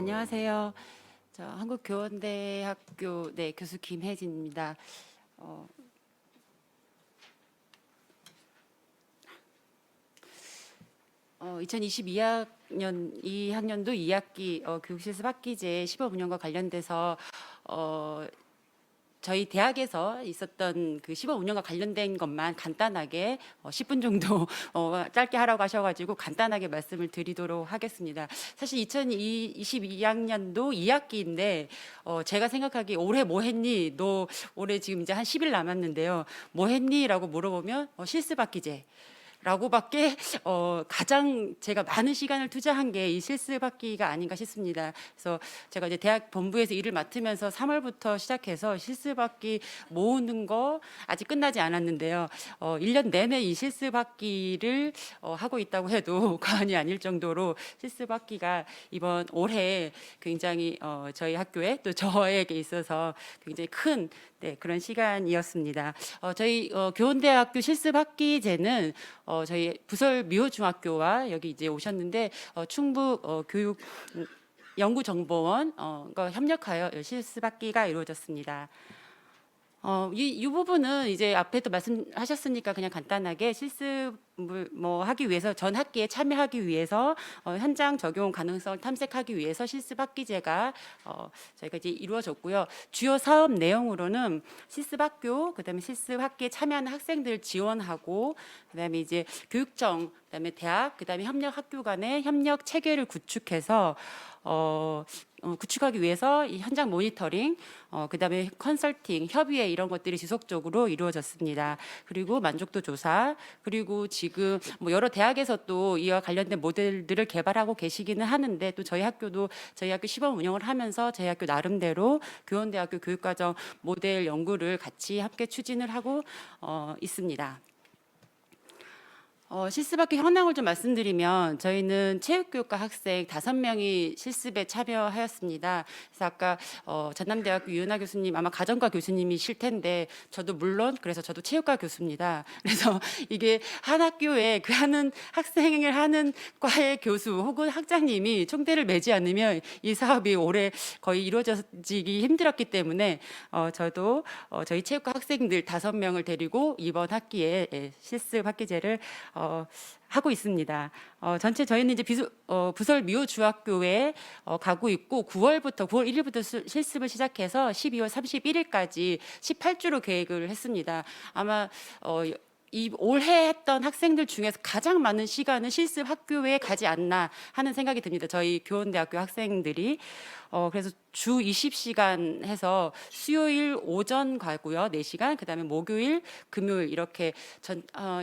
안녕하세요. 저 한국교원대학교 교수 김혜진입니다. 어, 2022학년 2학년도 2학기 교육실습 학기제 시범 운영과 관련돼서 저희 대학에서 있었던 그 시범 운영과 관련된 것만 간단하게 10분 정도 짧게 하라고 하셔가지고 간단하게 말씀을 드리도록 하겠습니다. 사실 2022학년도 2학기인데 제가 생각하기에 올해 뭐 했니? 너 올해 지금 이제 한 10일 남았는데요. 뭐 했니? 라고 물어보면 실습학기제. 라고밖에 가장 제가 많은 시간을 투자한 게 이 실습학기가 아닌가 싶습니다. 그래서 제가 이제 대학 본부에서 일을 맡으면서 3월부터 시작해서 실습학기 모으는 거 아직 끝나지 않았는데요. 1년 내내 이 실습학기를 하고 있다고 해도 과언이 아닐 정도로 실습학기가 이번 올해 굉장히 저희 학교에 또 저에게 있어서 굉장히 큰 그런 시간이었습니다. 저희 교원대학교 실습학기제는 저희 부설 미호중학교와 여기 이제 오셨는데 충북 교육 연구정보원과 협력하여 실습학기가 이루어졌습니다. 이 부분은 이제 앞에도 말씀하셨으니까 그냥 간단하게 실습을 하기 위해서 전 학기에 참여하기 위해서 현장 적용 가능성을 탐색하기 위해서 실습학기제가 저희가 이제 이루어졌고요. 주요 사업 내용으로는 실습학교, 그다음에 실습학기에 참여하는 학생들 지원하고, 그다음에 이제 교육청, 그다음에 대학, 그다음에 협력 학교 간의 협력 체계를 구축해서 구축하기 위해서 이 현장 모니터링, 그다음에 컨설팅, 협의회 이런 것들이 지속적으로 이루어졌습니다. 그리고 만족도 조사, 그리고 지금 여러 대학에서 또 이와 관련된 모델들을 개발하고 계시기는 하는데 또 저희 학교도 저희 학교 시범 운영을 하면서 저희 학교 나름대로 교원대학교 교육과정 모델 연구를 같이 함께 추진을 하고 있습니다. 실습학기 현황을 좀 말씀드리면 저희는 체육교육과 학생 5명이 실습에 참여하였습니다. 그래서 아까 전남대학교 유은하 교수님 아마 가정과 교수님이실 텐데 저도 물론 그래서 저도 체육과 교수입니다. 그래서 이게 한 학교에 그 하는 학생을 하는 과의 교수 혹은 학장님이 총대를 매지 않으면 이 사업이 올해 거의 이루어지기 힘들었기 때문에 저도 저희 체육과 학생들 5명을 데리고 이번 학기에 실습 학기제를 하고 있습니다. 전체 저희는 이제 부설 미호 중학교에 가고 있고 9월 1일부터 실습을 시작해서 12월 31일까지 18주로 계획을 했습니다. 아마 이 올해 했던 학생들 중에서 가장 많은 시간은 실습 학교에 가지 않나 하는 생각이 듭니다. 저희 교원대학교 학생들이 그래서 주 20시간 해서 수요일 오전 가고요. 4시간, 그다음에 목요일, 금요일 이렇게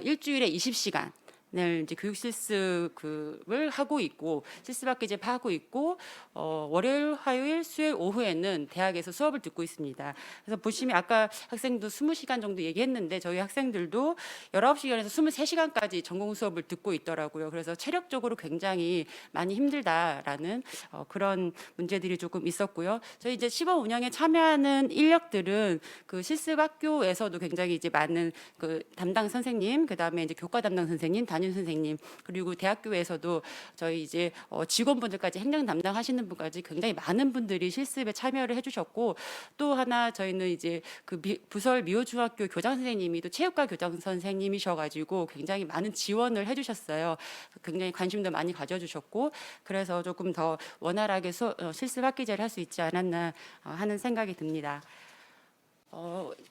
일주일에 20시간 을 이제 교육 실습을 하고 있고 실습학기제 하고 있고 월요일, 화요일, 수요일 오후에는 대학에서 수업을 듣고 있습니다. 그래서 보시면 아까 학생도 20시간 정도 얘기했는데 저희 학생들도 19시간에서 23시간까지 전공 수업을 듣고 있더라고요. 그래서 체력적으로 굉장히 많이 힘들다라는 그런 문제들이 조금 있었고요. 저희 이제 시범 운영에 참여하는 인력들은 그 실습학교에서도 굉장히 이제 많은 그 담당 선생님, 그다음에 이제 교과 담당 선생님, 담임 선생님, 그리고 대학교에서도 저희 이제 직원분들까지 행정 담당하시는 분까지 굉장히 많은 분들이 실습에 참여를 해주셨고, 또 하나 저희는 이제 그 부설 미호중학교 교장 선생님이 또 체육과 교장 선생님이셔가지고 굉장히 많은 지원을 해주셨어요. 굉장히 관심도 많이 가져주셨고, 그래서 조금 더 원활하게 실습 학기제를 할 수 있지 않았나 하는 생각이 듭니다.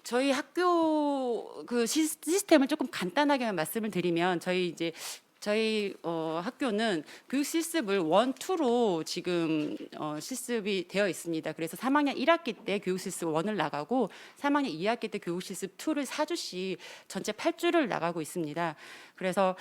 저희 학교 그 시스템을 조금 간단하게 말씀을 드리면 저희 학교는 교육 실습을 1, 2로 지금 실습이 되어 있습니다. 그래서 3학년 1학기 때 교육 실습 1을 나가고 3학년 2학기 때 교육 실습 2를 4주씩 전체 8주를 나가고 있습니다. 그래서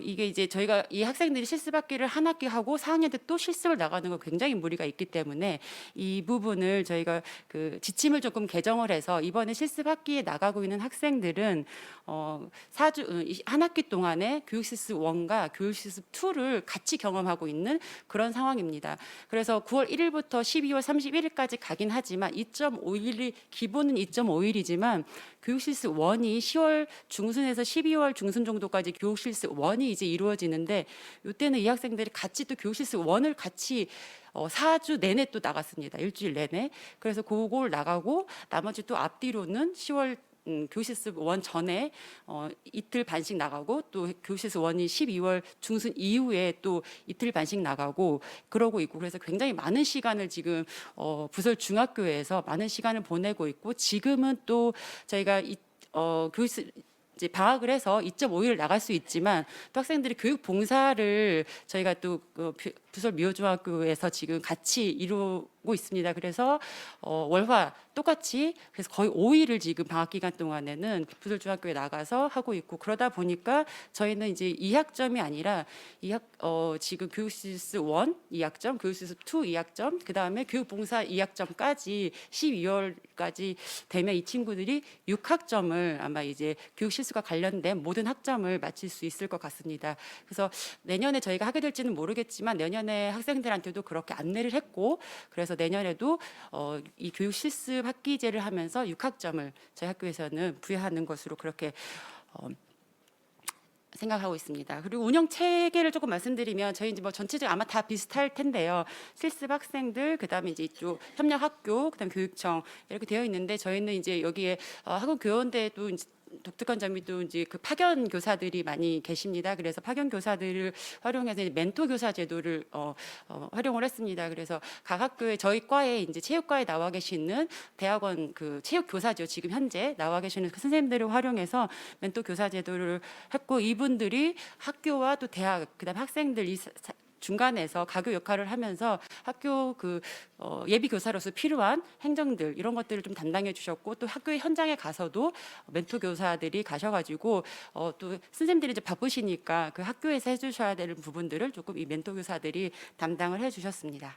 이게 이제 저희가 이 학생들이 실습 학기를 한 학기 하고 4학년 때 또 실습을 나가는 거 굉장히 무리가 있기 때문에 이 부분을 저희가 그 지침을 조금 개정을 해서 이번에 실습 학기에 나가고 있는 학생들은 4주 한 학기 동안에 교육 실습 1과 교육 실습 2를 같이 경험하고 있는 그런 상황입니다. 그래서 9월 1일부터 12월 31일까지 가긴 하지만 2.5일이 기본은 2.5일이지만 교육 실습 1이 10월 중순에서 12월 중순 정도 정도까지 교육 실습 1이 이제 이루어지는데 이때는 이 학생들이 같이 또 교육 실습 1을 같이 4주 내내 또 나갔습니다. 일주일 내내. 그래서 그걸 나가고 나머지 또 앞뒤로는 10월 교실습 1 전에 이틀 반씩 나가고 또 교실습 1이 12월 중순 이후에 또 이틀 반씩 나가고 그러고 있고 그래서 굉장히 많은 시간을 지금 부설 중학교에서 많은 시간을 보내고 있고 지금은 또 저희가 교실습 이제 방학을 해서 2.5일 나갈 수 있지만 또 학생들이 교육 봉사를 저희가 또 부설 미호중학교에서 지금 같이 이루고 있습니다. 그래서 월화 똑같이 그래서 거의 5일을 지금 방학 기간 동안에는 부설 중학교에 나가서 하고 있고 그러다 보니까 저희는 이제 2학점이 아니라 지금 교육실습 1 2학점, 교육실습 2 2학점, 그다음에 교육봉사 2학점까지 12월까지 되면 이 친구들이 6학점을 아마 이제 교육실습과 관련된 모든 학점을 마칠 수 있을 것 같습니다. 그래서 내년에 저희가 하게 될지는 모르겠지만 내년에 학생들한테도 그렇게 안내를 했고 그래서 내년에도 이 교육실습 학기제를 하면서 6학점을 저희 학교에서는 부여하는 것으로 그렇게 생각하고 있습니다. 그리고 운영 체계를 조금 말씀드리면 저희 이제 뭐 전체적으로 아마 다 비슷할 텐데요. 실습 학생들, 그다음에 이제 이쪽 협력 학교, 그다음 교육청 이렇게 되어 있는데 저희는 이제 여기에 학원교원대도 독특한 점이 또 이제 그 파견 교사들이 많이 계십니다. 그래서 파견 교사들을 활용해서 이제 멘토 교사 제도를 활용을 했습니다. 그래서 각 학교에 저희 과에 이제 체육과에 나와 계시는 대학원 그 체육 교사죠. 지금 현재 나와 계시는 그 선생님들을 활용해서 멘토 교사 제도를 했고 이분들이 학교와 또 대학 그다음 학생들 중간에서 가교 역할을 하면서 학교 예비 교사로서 필요한 행정들 이런 것들을 좀 담당해 주셨고 또 학교의 현장에 가서도 멘토 교사들이 가셔가지고 또 선생님들이 이제 바쁘시니까 그 학교에서 해주셔야 되는 부분들을 조금 이 멘토 교사들이 담당을 해주셨습니다.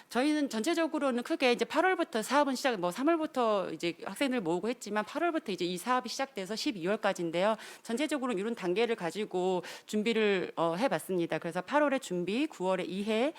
저희는 전체적으로는 크게 이제 8월부터 사업은 시작, 뭐 3월부터 이제 학생들 모으고 했지만 8월부터 이제 이 사업이 시작돼서 12월까지인데요. 전체적으로 이런 단계를 가지고 준비를 해봤습니다. 그래서 8월에 준비, 9월에 이해,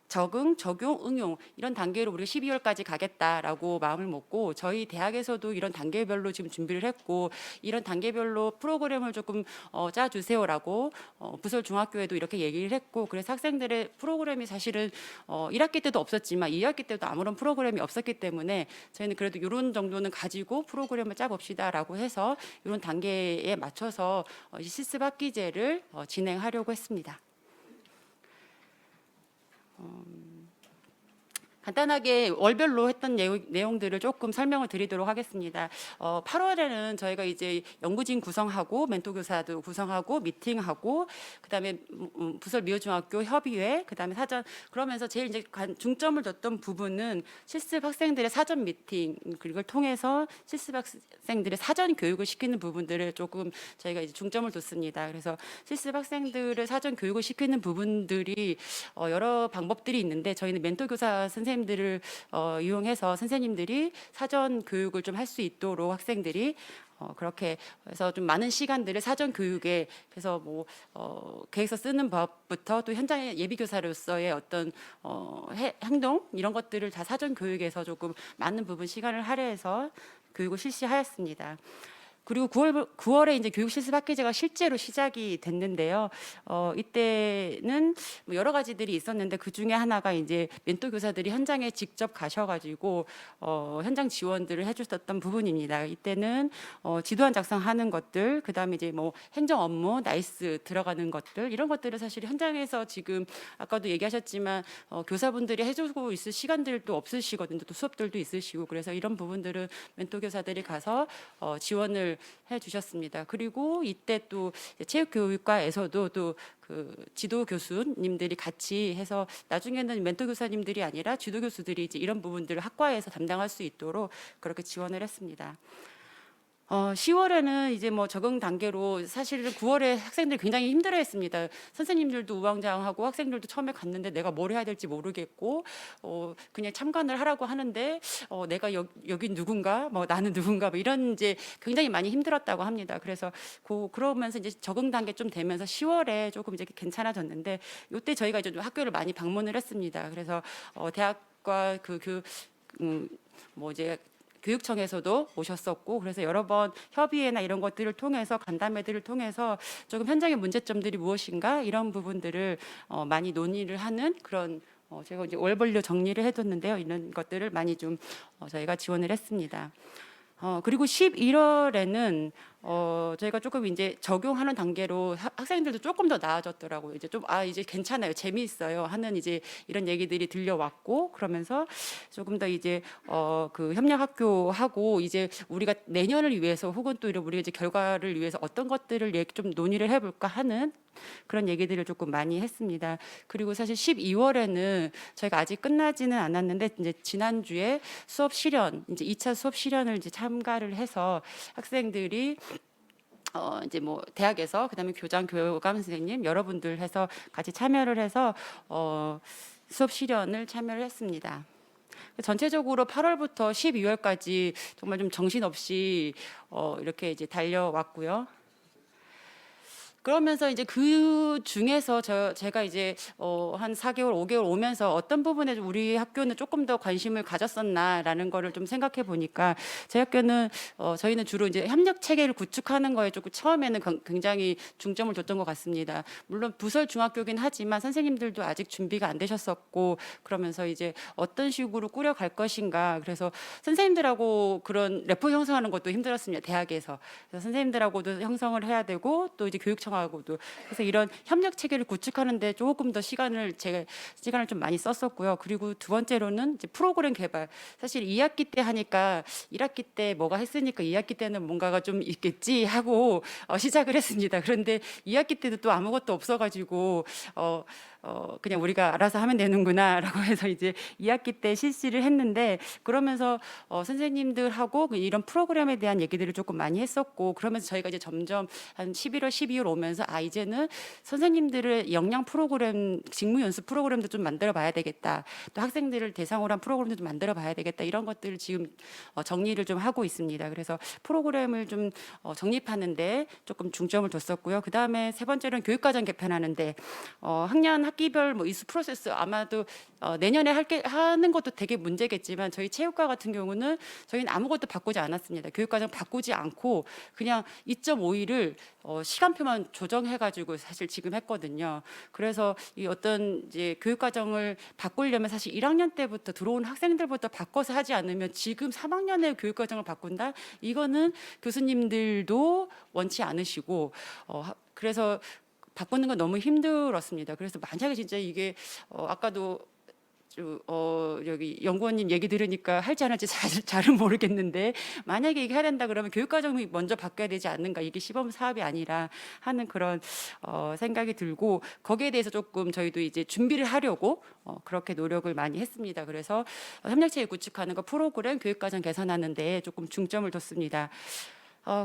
적응, 적용, 응용 이런 단계로 우리가 12월까지 가겠다라고 마음을 먹고 저희 대학에서도 이런 단계별로 지금 준비를 했고 이런 단계별로 프로그램을 조금 짜주세요라고 부설 중학교에도 이렇게 얘기를 했고 그래서 학생들의 프로그램이 사실은 1학기 때도 없었지만 2학기 때도 아무런 프로그램이 없었기 때문에 저희는 그래도 이런 정도는 가지고 프로그램을 짜봅시다라고 해서 이런 단계에 맞춰서 실습 학기제를 진행하려고 했습니다. 간단하게 월별로 했던 내용들을 조금 설명을 드리도록 하겠습니다. 8월에는 저희가 이제 연구진 구성하고 멘토 교사도 구성하고 미팅하고 그다음에 부설 미호중학교 협의회 그다음에 사전 그러면서 제일 이제 중점을 뒀던 부분은 실습 학생들의 사전 미팅 그걸 통해서 실습 학생들의 사전 교육을 시키는 부분들을 조금 저희가 이제 중점을 뒀습니다. 그래서 실습 학생들의 사전 교육을 시키는 부분들이 여러 방법들이 있는데 저희는 멘토 교사 선생님들을 이용해서 선생님들이 사전 교육을 좀 할 수 있도록 학생들이 그렇게 해서 좀 많은 시간들을 사전 교육에 그래서 뭐 계획서 쓰는 법부터 또 현장의 예비 교사로서의 어떤 행동 이런 것들을 다 사전 교육에서 조금 많은 부분 시간을 할애해서 교육을 실시하였습니다. 그리고 9월에 이제 교육 실습 학기제가 실제로 시작이 됐는데요. 이때는 뭐 여러 가지들이 있었는데 그 중에 하나가 이제 멘토 교사들이 현장에 직접 가셔가지고 현장 지원들을 해주셨던 부분입니다. 이때는 지도안 작성하는 것들, 그다음에 이제 뭐 행정 업무, 나이스 들어가는 것들 이런 것들을 사실 현장에서 지금 아까도 얘기하셨지만 교사분들이 해주고 있을 시간들도 없으시거든요. 또 수업들도 있으시고 그래서 이런 부분들은 멘토 교사들이 가서 지원을 해주셨습니다. 그리고 이때 또 체육교육과에서도 또 그 지도 교수님들이 같이 해서 나중에는 멘토 교사님들이 아니라 지도 교수들이 이제 이런 부분들을 학과에서 담당할 수 있도록 그렇게 지원을 했습니다. 10월에는 이제 뭐 적응 단계로 사실은 9월에 학생들이 굉장히 힘들어했습니다. 선생님들도 우왕좌왕하고 학생들도 처음에 갔는데 내가 뭘 해야 될지 모르겠고 그냥 참관을 하라고 하는데 내가 여기 누군가 뭐 나는 누군가 뭐 이런 이제 굉장히 많이 힘들었다고 합니다. 그래서 그러면서 이제 적응 단계 좀 되면서 10월에 조금 이제 괜찮아졌는데 이때 저희가 이제 학교를 많이 방문을 했습니다. 그래서 대학과 뭐 이제 교육청에서도 오셨었고 그래서 여러 번 협의회나 이런 것들을 통해서 간담회들을 통해서 조금 현장의 문제점들이 무엇인가 이런 부분들을 많이 논의를 하는 그런 제가 이제 월별로 정리를 해뒀는데요. 이런 것들을 많이 좀 저희가 지원을 했습니다. 그리고 11월에는 저희가 조금 이제 적용하는 단계로 학생들도 조금 더 나아졌더라고요. 이제 좀 이제 괜찮아요, 재미있어요 하는 이제 이런 얘기들이 들려왔고 그러면서 조금 더 이제 그 협력학교하고 이제 우리가 내년을 위해서 혹은 또 이런 우리 이제 결과를 위해서 어떤 것들을 좀 논의를 해볼까 하는 그런 얘기들을 조금 많이 했습니다. 그리고 사실 12월에는 저희가 아직 끝나지는 않았는데 이제 지난주에 수업 실현 이제 2차 수업 실현을 이제 참가를 해서 학생들이 이제 뭐 대학에서 그다음에 교장 교감 선생님 여러분들 해서 같이 참여를 해서 수업 실현을 참여를 했습니다. 전체적으로 8월부터 12월까지 정말 좀 정신없이 이렇게 이제 달려왔고요. 그러면서 이제 그 중에서 제가 이제 한 4개월, 5개월 오면서 어떤 부분에 우리 학교는 조금 더 관심을 가졌었나라는 거를 좀 생각해 보니까 제 학교는 저희는 주로 이제 협력 체계를 구축하는 거에 조금 처음에는 굉장히 중점을 뒀던 것 같습니다. 물론 부설 중학교긴 하지만 선생님들도 아직 준비가 안 되셨었고 그러면서 이제 어떤 식으로 꾸려갈 것인가 그래서 선생님들하고 그런 레포 형성하는 것도 힘들었습니다. 대학에서. 그래서 선생님들하고도 형성을 해야 되고 또 이제 교육청 하고도 그래서 이런 협력 체계를 구축하는데 조금 더 시간을 좀 많이 썼었고요. 그리고 두 번째로는 이제 프로그램 개발. 사실 2학기 때 하니까 1학기 때 뭐가 했으니까 2학기 때는 뭔가가 좀 있겠지 하고 시작을 했습니다. 그런데 2학기 때도 또 아무것도 없어가지고 그냥 우리가 알아서 하면 되는구나라고 해서 이제 2학기 때 실시를 했는데 그러면서 선생님들하고 이런 프로그램에 대한 얘기들을 조금 많이 했었고 그러면서 저희가 이제 점점 한 11월, 12월 오면서 이제는 선생님들의 역량 프로그램, 직무 연수 프로그램도 좀 만들어 봐야 되겠다. 또 학생들을 대상으로 한 프로그램도 좀 만들어 봐야 되겠다. 이런 것들을 지금 정리를 좀 하고 있습니다. 그래서 프로그램을 좀 정립하는데 조금 중점을 뒀었고요. 그다음에 세 번째로는 교육과정 개편하는데 학년 학기별 뭐 이수 프로세스 아마도 내년에 하는 것도 되게 문제겠지만 저희 체육과 같은 경우는 저희는 아무것도 바꾸지 않았습니다. 교육과정 바꾸지 않고 그냥 2.5일을 시간표만 조정해가지고 사실 지금 했거든요. 그래서 이 어떤 이제 교육과정을 바꾸려면 사실 1학년 때부터 들어온 학생들부터 바꿔서 하지 않으면 지금 3학년에 교육과정을 바꾼다? 이거는 교수님들도 원치 않으시고 그래서 바꾸는 건 너무 힘들었습니다. 그래서 만약에 진짜 이게 아까도 여기 연구원님 얘기 들으니까 할지 안 할지 잘은 모르겠는데 만약에 이게 해야 된다 그러면 교육과정이 먼저 바뀌어야 되지 않는가 이게 시범 사업이 아니라 하는 그런 생각이 들고 거기에 대해서 조금 저희도 이제 준비를 하려고 그렇게 노력을 많이 했습니다. 그래서 협력체계 구축하는 거 프로그램 교육과정 개선하는 데 조금 중점을 뒀습니다.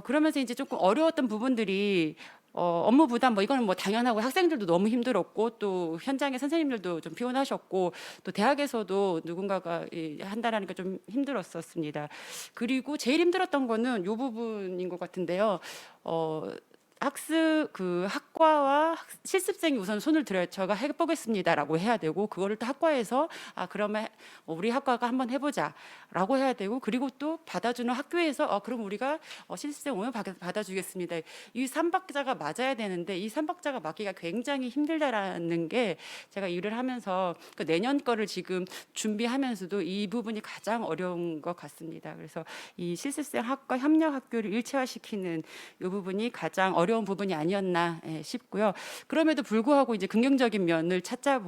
그러면서 이제 조금 어려웠던 부분들이 업무 부담 뭐 이거는 뭐 당연하고 학생들도 너무 힘들었고 또 현장의 선생님들도 좀 피곤하셨고 또 대학에서도 누군가가 한다라니까 좀 힘들었었습니다. 그리고 제일 힘들었던 거는 이 부분인 것 같은데요. 학습 그 학과와 실습생이 우선 손을 들어요. 제가 해보겠습니다라고 해야 되고 그거를 또 학과에서 그러면 우리 학과가 한번 해보자라고 해야 되고 그리고 또 받아주는 학교에서 그럼 우리가 실습생 오면 받아주겠습니다. 이 삼박자가 맞아야 되는데 이 삼박자가 맞기가 굉장히 힘들다라는 게 제가 일을 하면서 그 내년 거를 지금 준비하면서도 이 부분이 가장 어려운 것 같습니다. 그래서 이 실습생 학과 협력 학교를 일체화시키는 이 부분이 가장 어려운 부분이 아니었나 싶고요. 그럼에도 불구하고 이제 긍정적인 면을 찾다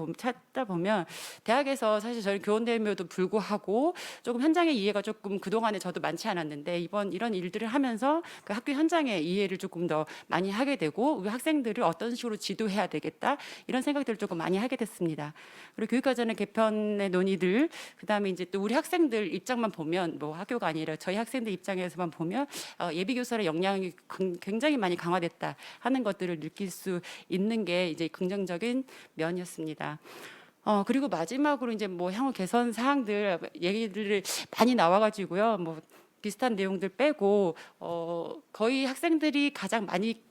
보면 대학에서 사실 저희 교원됨에도 불구하고 조금 현장의 이해가 조금 그동안에 저도 많지 않았는데 이번 이런 일들을 하면서 그 학교 현장의 이해를 조금 더 많이 하게 되고 우리 학생들을 어떤 식으로 지도해야 되겠다 이런 생각들을 조금 많이 하게 됐습니다. 그리고 교육과정의 개편의 논의들 그다음에 이제 또 우리 학생들 입장만 보면 뭐 학교가 아니라 저희 학생들 입장에서만 보면 예비교사의 역량이 굉장히 많이 강화됐다 하는 것들을 느낄 수 있는 게 이제 긍정적인 면이었습니다. 그리고 마지막으로 이제 뭐 향후 개선 사항들 얘기들이 많이 나와가지고요. 뭐 비슷한 내용들 빼고 거의 학생들이 가장 많이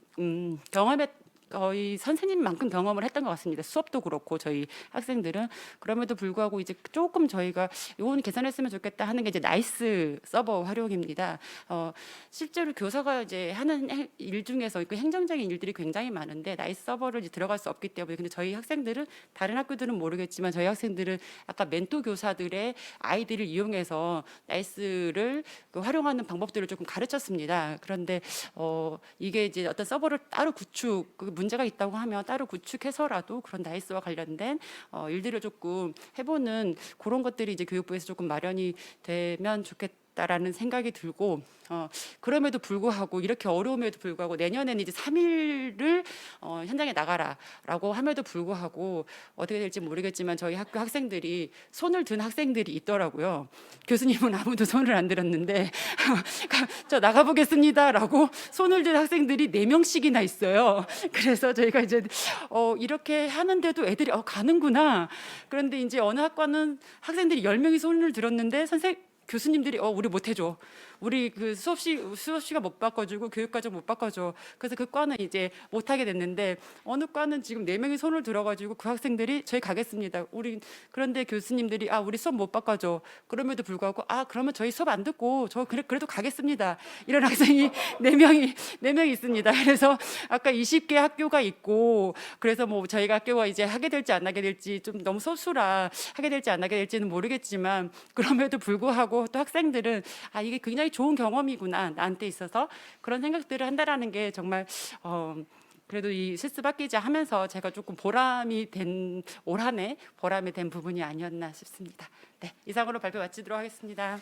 거의 선생님만큼 경험을 했던 것 같습니다. 수업도 그렇고 저희 학생들은. 그럼에도 불구하고 이제 조금 저희가 요건 개선했으면 좋겠다 하는 게 이제 나이스 서버 활용입니다. 실제로 교사가 이제 하는 일 중에서 그 행정적인 일들이 굉장히 많은데 나이스 서버를 이제 들어갈 수 없기 때문에, 근데 저희 학생들은, 다른 학교들은 모르겠지만 저희 학생들은 아까 멘토 교사들의 아이들을 이용해서 나이스를 그 활용하는 방법들을 조금 가르쳤습니다. 그런데 이게 이제 어떤 서버를 따로 구축, 그 문제가 있다고 하면 따로 구축해서라도 그런 나이스와 관련된 일들을 조금 해보는 그런 것들이 이제 교육부에서 조금 마련이 되면 좋겠다라는 생각이 들고, 그럼에도 불구하고 이렇게 어려움에도 불구하고 내년에는 이제 3일을 현장에 나가라라고 함에도 불구하고 어떻게 될지 모르겠지만 저희 학교 학생들이 손을 든 학생들이 있더라고요. 교수님은 아무도 손을 안 들었는데 저 나가보겠습니다라고 손을 든 학생들이 4명씩이나 있어요. 그래서 저희가 이제 이렇게 하는데도 애들이 가는구나. 그런데 이제 어느 학과는 학생들이 10명이 손을 들었는데 교수님들이 우리 못 해줘. 우리 그 수업시간 못 바꿔주고 교육과정 못 바꿔줘. 그래서 그 과는 이제 못 하게 됐는데, 어느 과는 지금 4명이 손을 들어가지고 그 학생들이 저희 가겠습니다. 그런데 교수님들이 우리 수업 못 바꿔줘. 그럼에도 불구하고 그러면 저희 수업 안 듣고 그래도 가겠습니다. 이런 학생이 4명이 있습니다. 그래서 아까 20개 학교가 있고, 그래서 뭐 저희가 학교가 이제 하게 될지 안 하게 될지 좀 너무 소수라 하게 될지 안 하게 될지는 모르겠지만, 그럼에도 불구하고 또 학생들은 이게 굉장히 좋은 경험이구나 나한테 있어서, 그런 생각들을 한다라는 게 정말 그래도 이 실습 학기제 하면서 제가 조금 올 한 해 보람이 된 부분이 아니었나 싶습니다. 네, 이상으로 발표 마치도록 하겠습니다.